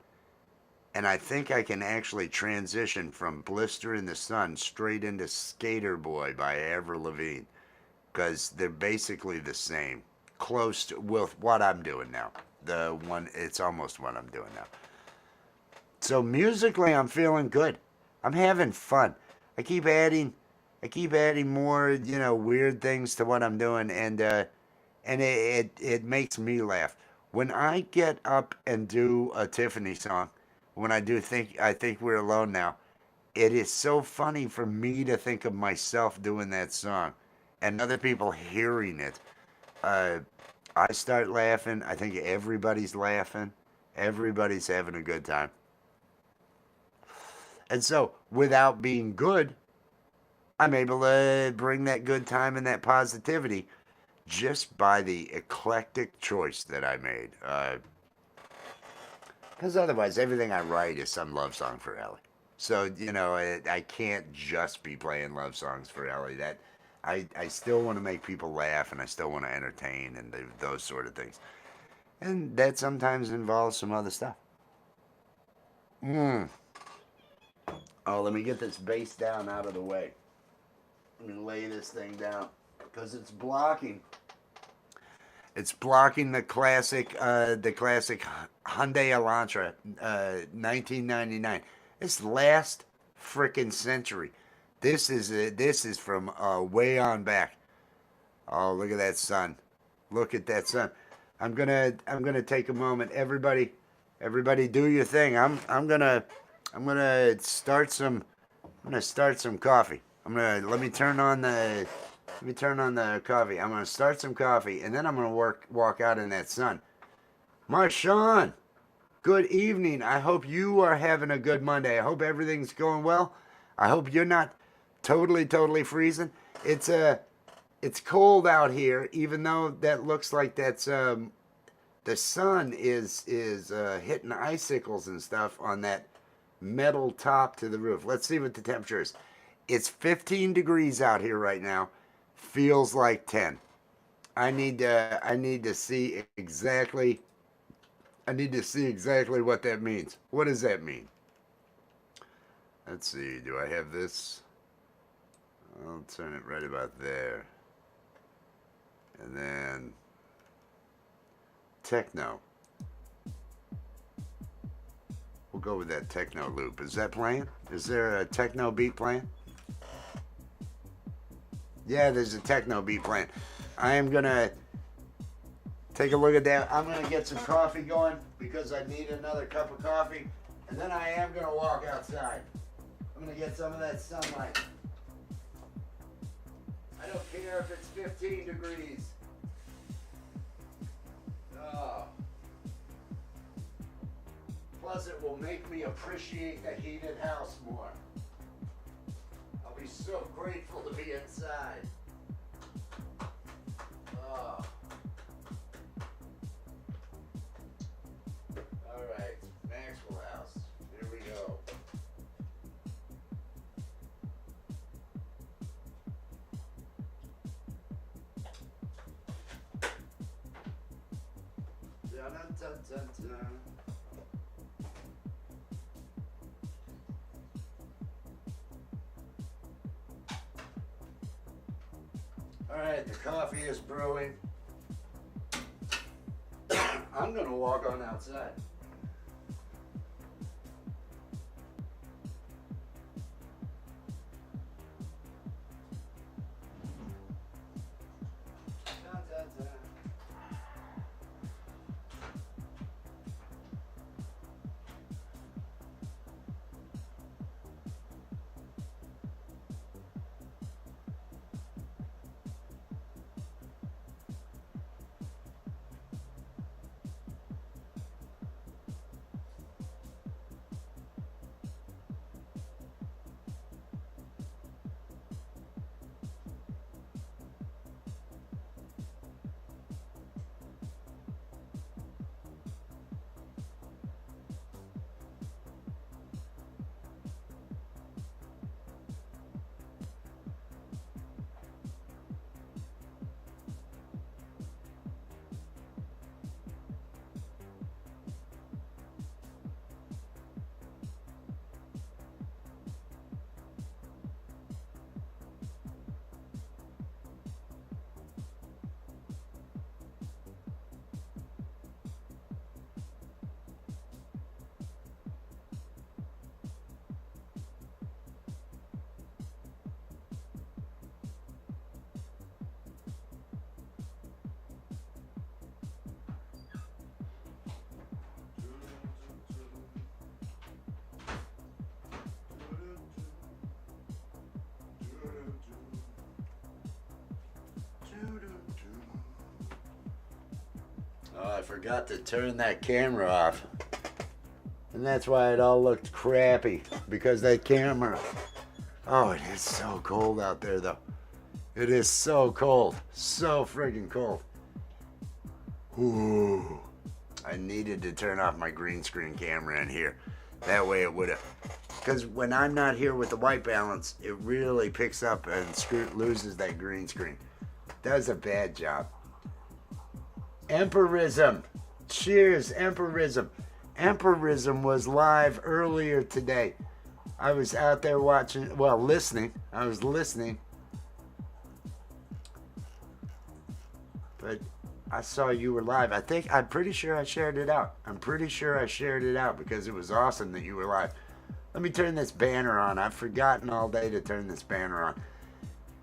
And I think I can actually transition from Blister in the Sun straight into Skater Boy by Avril Lavigne. Because they're basically the same. Close to with what I'm doing now. It's almost what I'm doing now. So musically, I'm feeling good. I'm having fun. I keep adding more, weird things to what I'm doing, and it makes me laugh. When I get up and do a Tiffany song, when I think we're alone now, it is so funny for me to think of myself doing that song, and other people hearing it. Uh, I start laughing. I think everybody's laughing. Everybody's having a good time. And so, without being good, I'm able to bring that good time and that positivity just by the eclectic choice that I made. Because otherwise, everything I write is some love song for Ellie. So, I can't just be playing love songs for Ellie. I still want to make people laugh and I still want to entertain and those sort of things. And that sometimes involves some other stuff. Oh, let me get this bass down out of the way. Let me lay this thing down because it's blocking. It's blocking the classic Hyundai Elantra, 1999. It's last frickin' century. This is from way on back. Oh, look at that sun! Look at that sun. I'm gonna take a moment. Everybody, do your thing. I'm gonna start some. I'm gonna start some coffee. Let me turn on the coffee. I'm gonna start some coffee, and then I'm gonna walk out in that sun. Marshawn, good evening. I hope you are having a good Monday. I hope everything's going well. I hope you're not totally freezing. It's cold out here, even though that looks like that's the sun is hitting icicles and stuff on that metal top to the roof. Let's see what the temperature is. It's 15 degrees out here right now. Feels like 10. I need to see exactly what that means. What does that mean? Let's see. Do I have this? I'll turn it right about there. And then techno. We'll go with that techno loop. Is that playing? Is there a techno beat playing? Yeah, there's a techno beat playing. I am gonna take a look at that. I'm gonna get some coffee going because I need another cup of coffee, and then I am gonna walk outside. I'm gonna get some of that sunlight. I don't care if it's 15 degrees. Oh. Plus, it will make me appreciate the heated house more. I'll be so grateful to be inside. Oh. All right, Maxwell House. Here we go. Dun, dun, dun, dun, dun. All right, the coffee is brewing. I'm gonna walk on outside. Dun, dun, dun. I forgot to turn that camera off. And that's why it all looked crappy. Because that camera... Oh, it is so cold out there, though. It is so cold. So friggin' cold. Ooh. I needed to turn off my green screen camera in here. That way it would have... Because when I'm not here with the white balance, it really picks up and loses that green screen. Does a bad job. Empirism. Cheers, Empirism. Empirism was live earlier today. I was out there watching, well, listening. I was listening. But I saw you were live. I'm pretty sure I shared it out. I'm pretty sure I shared it out because it was awesome that you were live. Let me turn this banner on. I've forgotten all day to turn this banner on.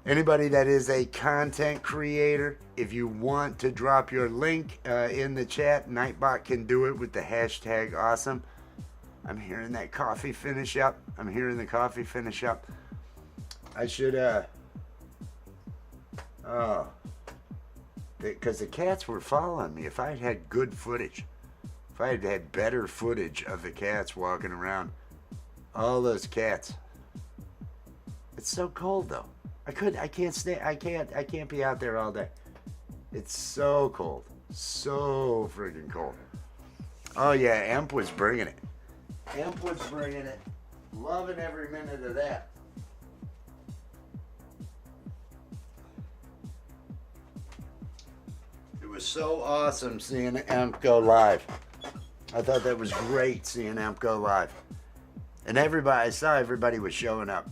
Anybody that is a content creator, if you want to drop your link in the chat, Nightbot can do it with the hashtag awesome. I'm hearing that coffee finish up. I'm hearing the coffee finish up. I should, because the cats were following me. If I had had good footage, if I had had better footage of the cats walking around, all those cats. It's so cold though. I can't be out there all day. It's so cold. So friggin' cold. Oh yeah, Emp was bringing it. Emp was bringing it. Loving every minute of that. It was so awesome seeing Emp go live. I thought that was great seeing Emp go live. And I saw everybody was showing up.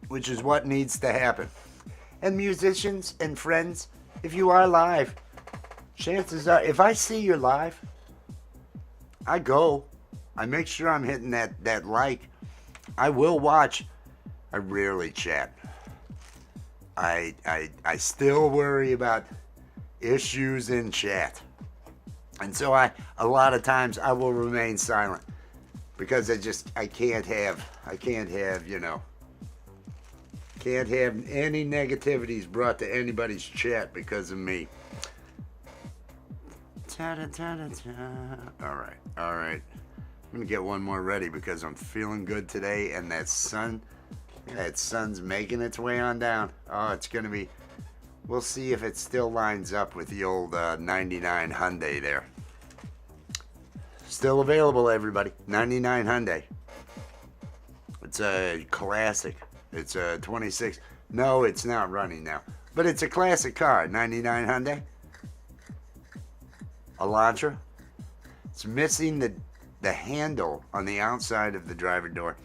Which is what needs to happen. And musicians and friends, if you are live, chances are, if I see you're live, I go. I make sure I'm hitting that like. I will watch. I rarely chat. I still worry about issues in chat. And so a lot of times I will remain silent. Because I can't have, can't have any negativities brought to anybody's chat because of me. All right. I'm gonna get one more ready because I'm feeling good today, and that sun's making its way on down. Oh, it's gonna be. We'll see if it still lines up with the old 99 Hyundai there. Still available, everybody. 99 Hyundai. It's a classic. It's a 26. No, it's not running now. But it's a classic car. 99 Hyundai. Elantra. It's missing the handle on the outside of the driver door.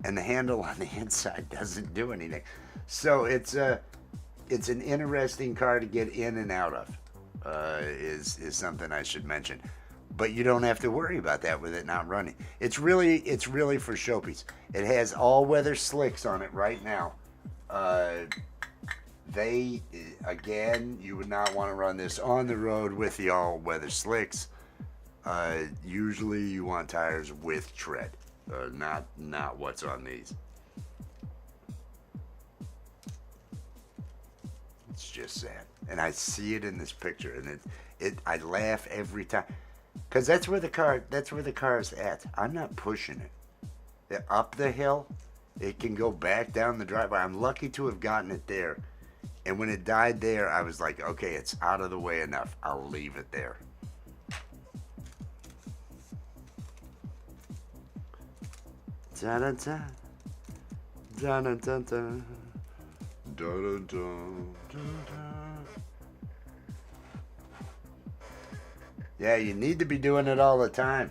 And the handle on the inside doesn't do anything. So it's an interesting car to get in and out of. Is something I should mention. But you don't have to worry about that with it not running. It's really for showpiece. It has all-weather slicks on it right now. Again, you would not want to run this on the road with the all-weather slicks. Usually you want tires with tread, not what's on these. It's just sad. And I see it in this picture, and I laugh every time. Because that's where the car's at. I'm not pushing it. Up the hill, it can go back down the driveway. I'm lucky to have gotten it there. And when it died there, I was like, okay, it's out of the way enough. I'll leave it there. Da-da-da. Da-da-da-da. Da-da-da. Yeah, you need to be doing it all the time.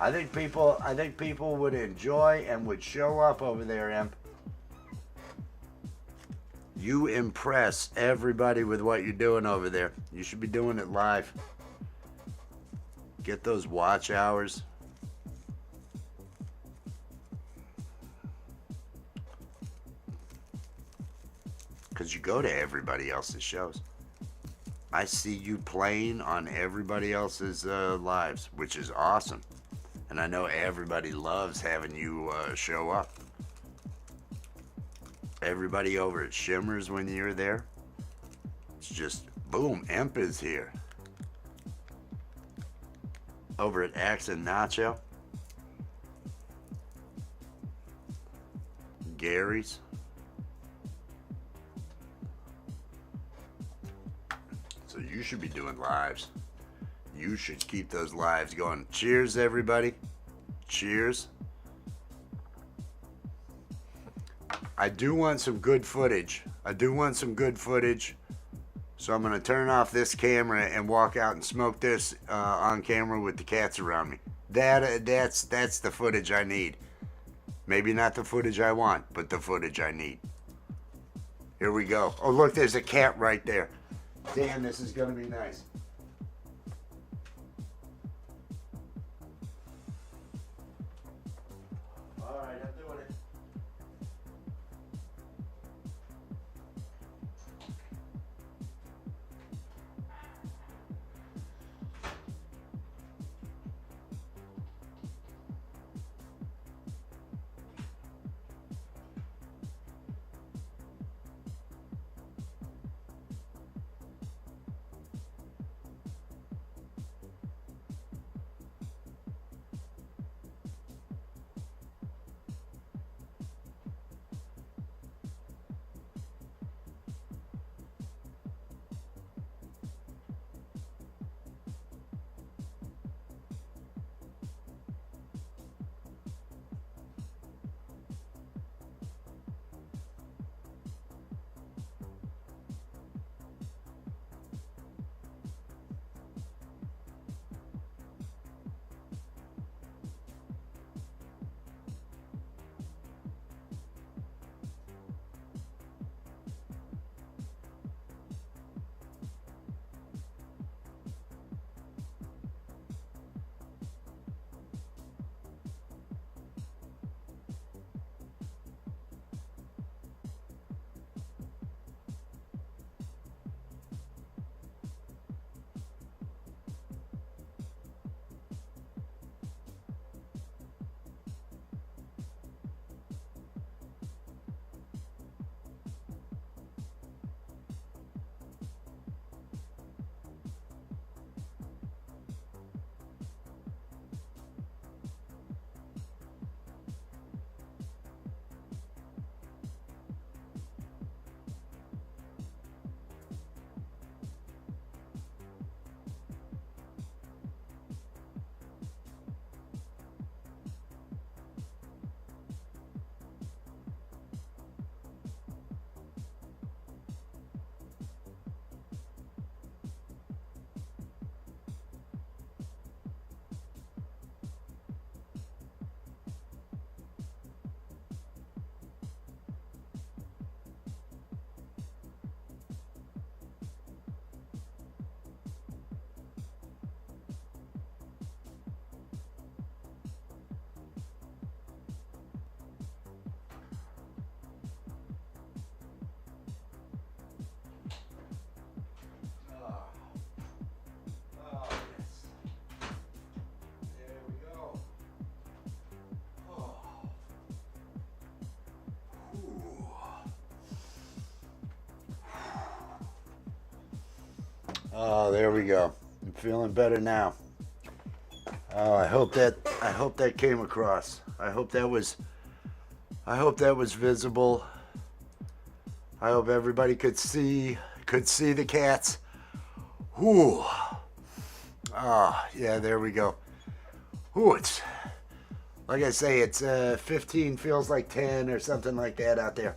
I think people would enjoy and would show up over there, Imp. You impress everybody with what you're doing over there. You should be doing it live. Get those watch hours. Because you go to everybody else's shows. I see you playing on everybody else's lives, which is awesome. And I know everybody loves having you show up. Everybody over at Shimmers when you're there. It's just, boom, Imp is here. Over at Axe and Nacho. Gary's. So you should be doing lives. You should keep those lives going. Cheers, everybody. Cheers. I do want some good footage. So I'm going to turn off this camera and walk out and smoke this on camera with the cats around me. That's the footage I need. Maybe not the footage I want, but the footage I need. Here we go. Oh, look, there's a cat right there. Damn, this is going to be nice. All right, I'm doing it. Oh, there we go. I'm feeling better now. Oh, I hope that came across. I hope that was visible. I hope everybody could see the cats. Whew. Oh, yeah, there we go. Ooh, it's like I say, it's 15 feels like 10 or something like that out there.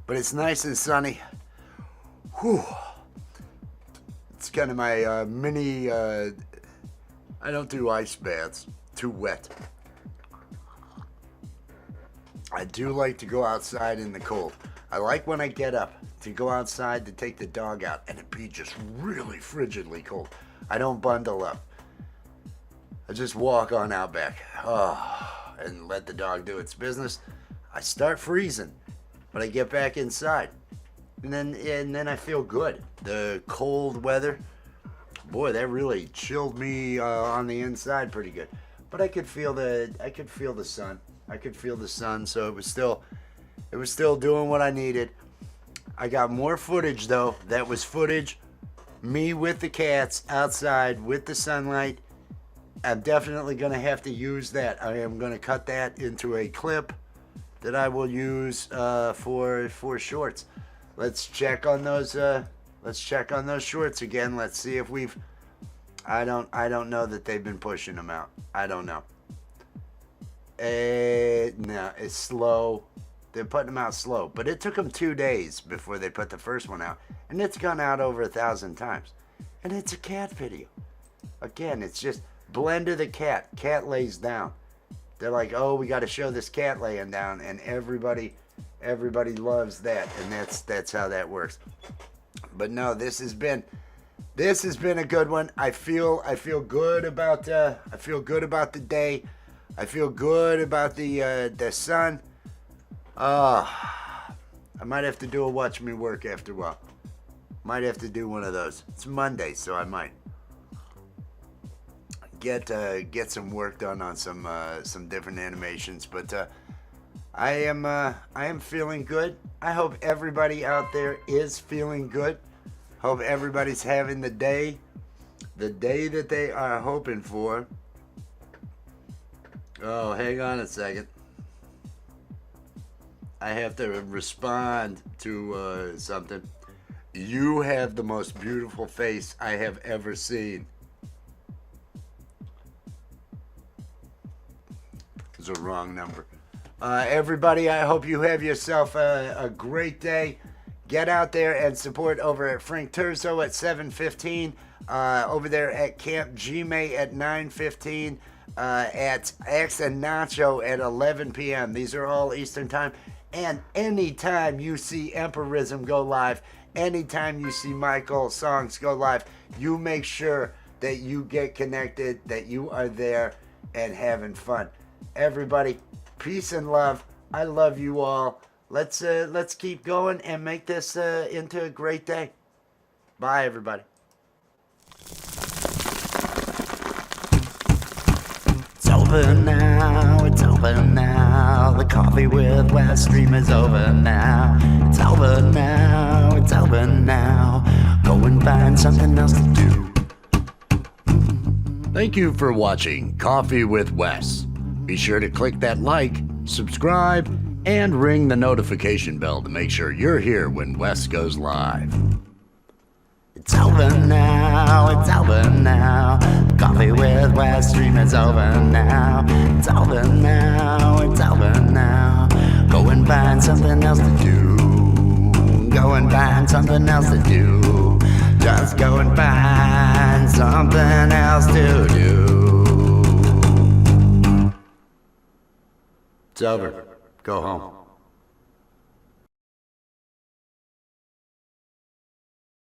But it's nice and sunny. Whew. It's kind of my mini, I don't do ice baths, too wet. I do like to go outside in the cold. I like when I get up to go outside to take the dog out and it be just really frigidly cold. I don't bundle up. I just walk on out back and let the dog do its business. I start freezing, but I get back inside. And then I feel good. The cold weather, boy, that really chilled me on the inside pretty good. But I could feel the sun. So it was still It was still doing what I needed. I got more footage though. That was footage, me with the cats outside with the sunlight. I'm definitely going to have to use that. I am going to cut that into a clip that I will use for shorts. Let's check on those. Let's check on those shorts again. Let's see if we've. I don't know that they've been pushing them out. I don't know. No, it's slow. They're putting them out slow, but it took them 2 days before they put the first one out, and it's gone out over 1,000 times, and it's a cat video. Again, it's just blend of the cat. Cat lays down. They're like, oh, we got to show this cat laying down, and everybody loves that, and that's how that works. But no, this has been a good one. I feel good about the day. I feel good about the sun. I might have to do a watch me work after a while. Might have to do one of those. It's Monday, so I might get some work done on some different animations. But I am feeling good. I hope everybody out there is feeling good. Hope everybody's having the day that they are hoping for. Oh, hang on a second. I have to respond to something. You have the most beautiful face I have ever seen. It's a wrong number. Everybody, I hope you have yourself a great day. Get out there and support over at Frank Turso at 7:15. Over there at Camp Gme at 9:15. At X and Nacho at 11 p.m. These are all Eastern time. And anytime you see Empirism go live, anytime you see Michael Songs go live, you make sure that you get connected, that you are there and having fun. Everybody, peace and love. I love you all. Let's keep going and make this into a great day. Bye, everybody. It's over now, it's over now. The Coffee with Wes stream is over now. It's over now, it's over now. Go and find something else to do. Thank you for watching Coffee with Wes. Be sure to click that like, subscribe, and ring the notification bell to make sure you're here when Wes goes live. It's over now, it's over now. Coffee with Wes stream is over now. It's over now, it's over now. Go and find something else to do. Go and find something else to do. Just go and find something else to do. It's over. Go home.